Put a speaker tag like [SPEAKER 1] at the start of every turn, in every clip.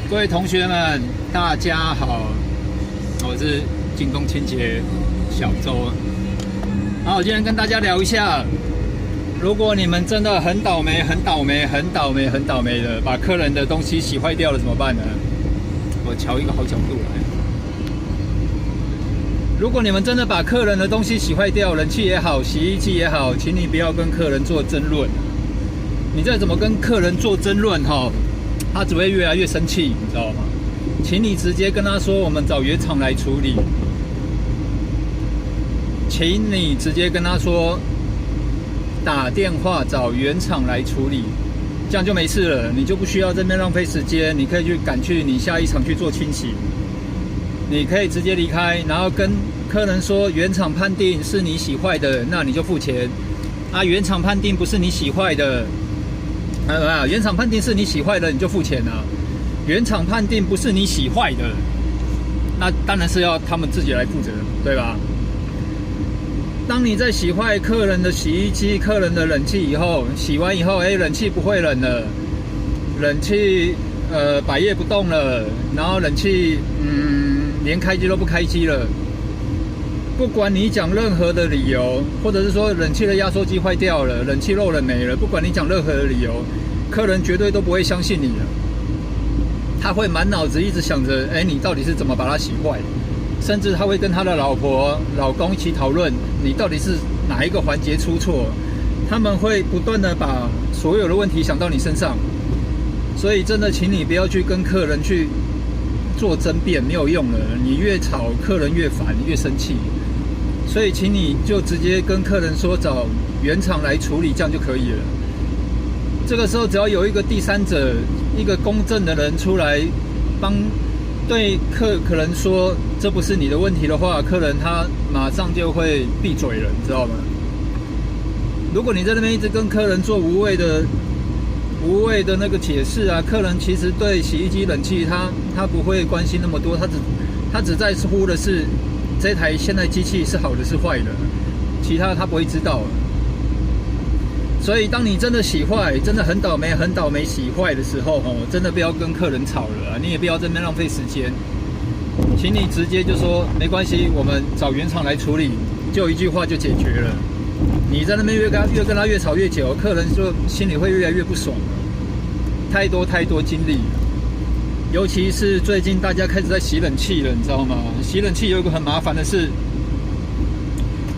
[SPEAKER 1] 各位同学们，大家好，我是进攻清洁小周。好，我今天跟大家聊一下，如果你们真的很倒霉的，把客人的东西洗坏掉了怎么办呢？我瞧一个好角度来。如果你们真的把客人的东西洗坏掉，冷气也好，洗衣机也好，请你不要跟客人做争论。你再怎么跟客人做争论他只会越来越生气，你知道吗？请你直接跟他说，我们找原厂来处理。请你直接跟他说，打电话找原厂来处理，这样就没事了，你就不需要这边浪费时间，你可以赶去你下一场去做清洗。你可以直接离开，然后跟客人说，原厂判定是你洗坏的，那你就付钱。原厂判定不是你洗坏的，原厂判定是你洗坏的，你就付钱啊。原厂判定不是你洗坏的，那当然是要他们自己来负责，对吧？当你在洗坏客人的洗衣机、客人的冷气以后，洗完以后，冷气不会冷了，冷气百叶不动了，然后冷气连开机都不开机了。不管你讲任何的理由，或者是说冷气的压缩机坏掉了，冷气漏了没了，不管你讲任何的理由，客人绝对都不会相信你的。他会满脑子一直想着，你到底是怎么把它洗坏的？甚至他会跟他的老婆、老公一起讨论，你到底是哪一个环节出错？他们会不断的把所有的问题想到你身上。所以真的，请你不要去跟客人去做争辩，没有用了。你越吵，客人越烦，越生气。所以，请你就直接跟客人说，找原厂来处理，这样就可以了。这个时候，只要有一个第三者，一个公正的人出来对客人说这不是你的问题的话，客人他马上就会闭嘴了，你知道吗？如果你在那边一直跟客人做无谓的那个解释啊，客人其实对洗衣机、冷气他不会关心那么多，他只在乎的是这台现在机器是好的是坏的，其他他不会知道。所以当你真的洗坏，真的很倒霉洗坏的时候，真的不要跟客人吵了，你也不要在那边浪费时间，请你直接就说没关系，我们找原厂来处理，就一句话就解决了。你在那边越跟他越吵越久，客人就心里会越来越不爽，太多经历了。尤其是最近大家开始在洗冷气了，你知道吗？洗冷气有一个很麻烦的是，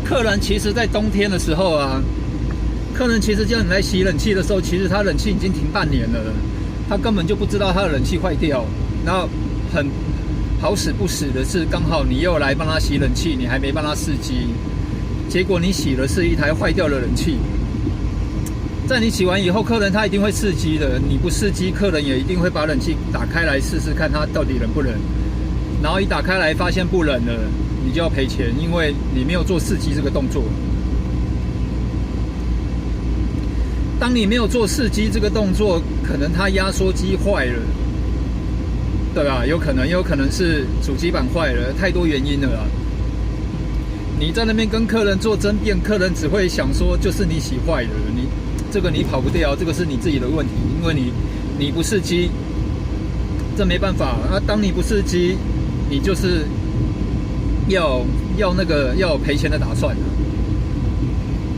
[SPEAKER 1] 客人其实在冬天的时候啊，客人其实叫你来洗冷气的时候，其实他冷气已经停半年了，他根本就不知道他的冷气坏掉。然后很好死不死的是，刚好你又来帮他洗冷气，你还没帮他试机，结果你洗的是一台坏掉的冷气。在你洗完以后，客人他一定会试机的，你不试机，客人也一定会把冷气打开来试试看它到底冷不冷。然后一打开来发现不冷了，你就要赔钱，因为你没有做试机这个动作。当你没有做试机这个动作，可能它压缩机坏了，对吧？也有可能是主机板坏了，太多原因了啦。你在那边跟客人做争辩，客人只会想说就是你洗坏了，这个你跑不掉，这个是你自己的问题，因为你不试机，这没办法。当你不试机，你就是要赔钱的打算。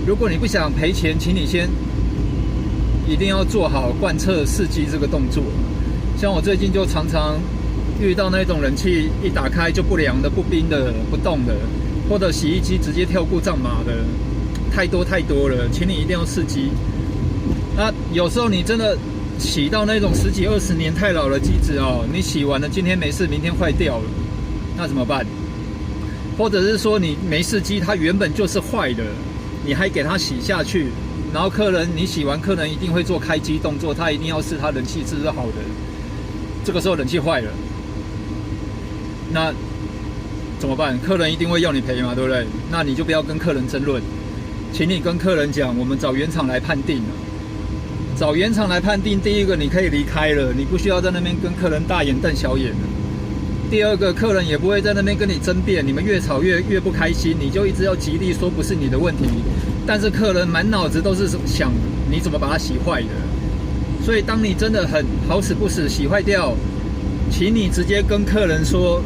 [SPEAKER 1] 如果你不想赔钱，请你先一定要做好贯彻试机这个动作。像我最近就常常遇到那种冷气一打开就不凉的、不冰的、不动的，或者洗衣机直接跳故障码的，太多了，请你一定要试机。有时候你真的洗到那种10几20年太老的机子你洗完了今天没事，明天坏掉了，那怎么办？或者是说你没试机，它原本就是坏的，你还给它洗下去，然后你洗完，客人一定会做开机动作，他一定要试他冷气是不是好的。这个时候冷气坏了，那怎么办？客人一定会要你赔嘛，对不对？那你就不要跟客人争论，请你跟客人讲，我们找原厂来判定。找原厂来判定，第一个你可以离开了，你不需要在那边跟客人大眼瞪小眼了。第二个，客人也不会在那边跟你争辩，你们越吵越不开心，你就一直要极力说不是你的问题，但是客人满脑子都是想你怎么把它洗坏的。所以当你真的很好死不死洗坏掉，请你直接跟客人说，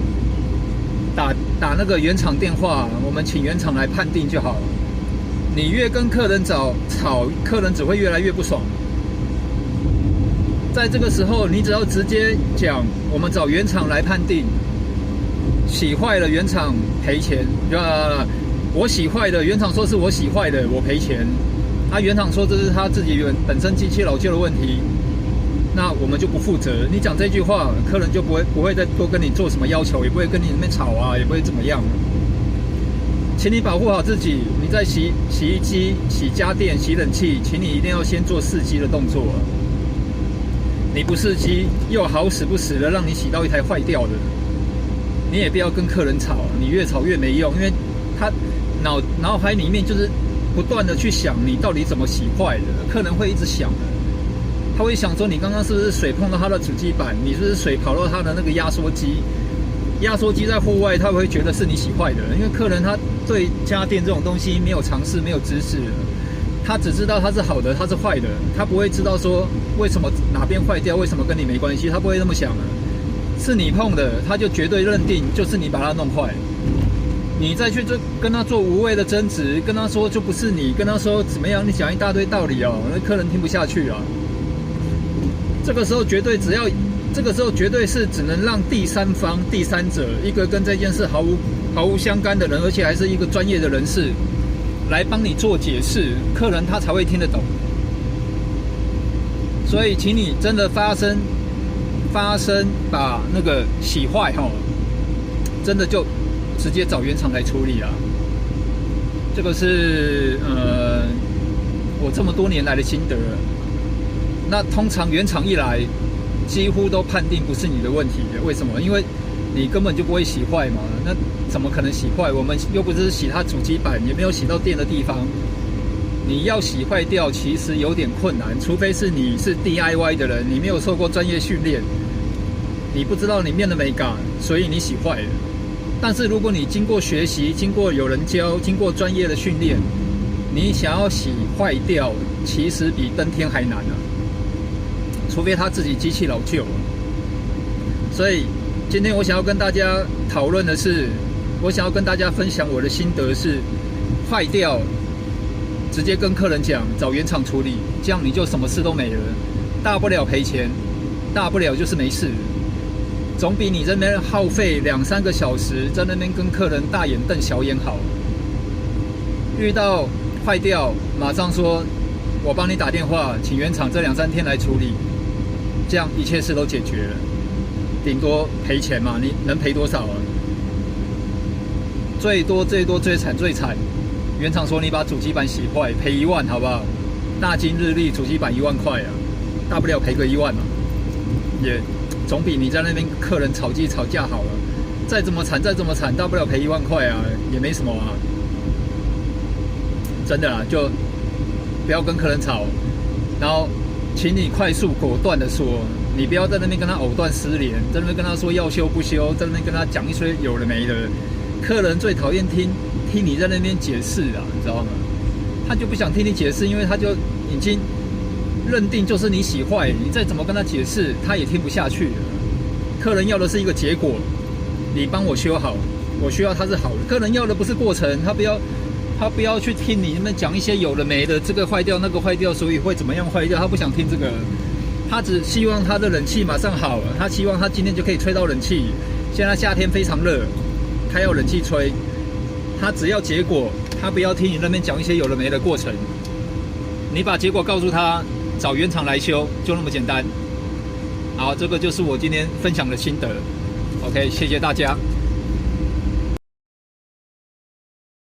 [SPEAKER 1] 打那个原厂电话，我们请原厂来判定就好。你越跟客人吵，客人只会越来越不爽。在这个时候，你只要直接讲，我们找原厂来判定，洗坏了原厂赔钱。我洗坏的，原厂说是我洗坏的，我赔钱。原厂说这是他自己本身机器老旧的问题，那我们就不负责。你讲这句话，客人就不会再多跟你做什么要求，也不会跟你那边吵啊，也不会怎么样。请你保护好自己。你在洗衣机、洗家电、洗冷气，请你一定要先做试机的动作。你不试机，又好死不死的让你洗到一台坏掉的，你也不要跟客人吵，你越吵越没用，因为他脑海里面就是不断的去想你到底怎么洗坏的，客人会一直想的，他会想说你刚刚是不是水碰到他的主机板，你是不是水跑到他的那个压缩机，压缩机在户外他会觉得是你洗坏的，因为客人他对家电这种东西没有常识，没有知识，他只知道它是好的，它是坏的，他不会知道说为什么哪边坏掉，为什么跟你没关系，他不会这么想的，是你碰的，他就绝对认定就是你把它弄坏。你再去跟他做无谓的争执，跟他说就不是你，跟他说怎么样，你讲一大堆道理哦，那客人听不下去啊。这个时候绝对是只能让第三方、第三者，一个跟这件事毫无相干的人，而且还是一个专业的人士，来帮你做解释，客人他才会听得懂。所以，请你真的发生把那个洗坏真的就直接找原厂来处理啊。这个是我这么多年来的心得。那通常原厂一来，几乎都判定不是你的问题的。为什么？因为你根本就不会洗坏嘛。那怎么可能洗坏？我们又不是洗它主机板，也没有洗到电的地方。你要洗坏掉，其实有点困难，除非是你是 DIY 的人，你没有受过专业训练，你不知道里面的美感，所以你洗坏了。但是如果你经过学习，经过有人教，经过专业的训练，你想要洗坏掉，其实比登天还难啊！除非他自己机器老旧。所以今天我想要跟大家讨论的是，我想要跟大家分享我的心得是，坏掉直接跟客人讲，找原厂处理，这样你就什么事都没了，大不了赔钱，大不了就是没事。总比你在那边耗费2-3个小时在那边跟客人大眼瞪小眼好。遇到坏掉，马上说我帮你打电话，请原厂这2-3天来处理，这样一切事都解决了。顶多赔钱嘛，你能赔多少啊？最多最惨，原厂说你把主机板洗坏，赔1万好不好？大金日历主机板1万块啊，大不了赔个1万嘛，也总比你在那边客人吵架好了。再怎么惨，大不了赔1万块啊，也没什么啊。真的啦，就不要跟客人吵，然后请你快速果断的说，你不要在那边跟他藕断丝连，在那边跟他说要修不修，在那边跟他讲一堆有的没的。客人最讨厌听你在那边解释啊，你知道吗？他就不想听你解释，因为他就已经认定就是你洗坏，你再怎么跟他解释，他也听不下去了。客人要的是一个结果，你帮我修好，我需要它是好的。客人要的不是过程，他不要去听你们讲一些有的没的，这个坏掉那个坏掉，所以会怎么样坏掉，他不想听这个。他只希望他的冷气马上好，他希望他今天就可以吹到冷气。现在夏天非常热，他要冷气吹，他只要结果，他不要听你那边讲一些有的没的过程。你把结果告诉他，找原厂来修，就那么简单。好，这个就是我今天分享的心得。OK， 谢谢大家。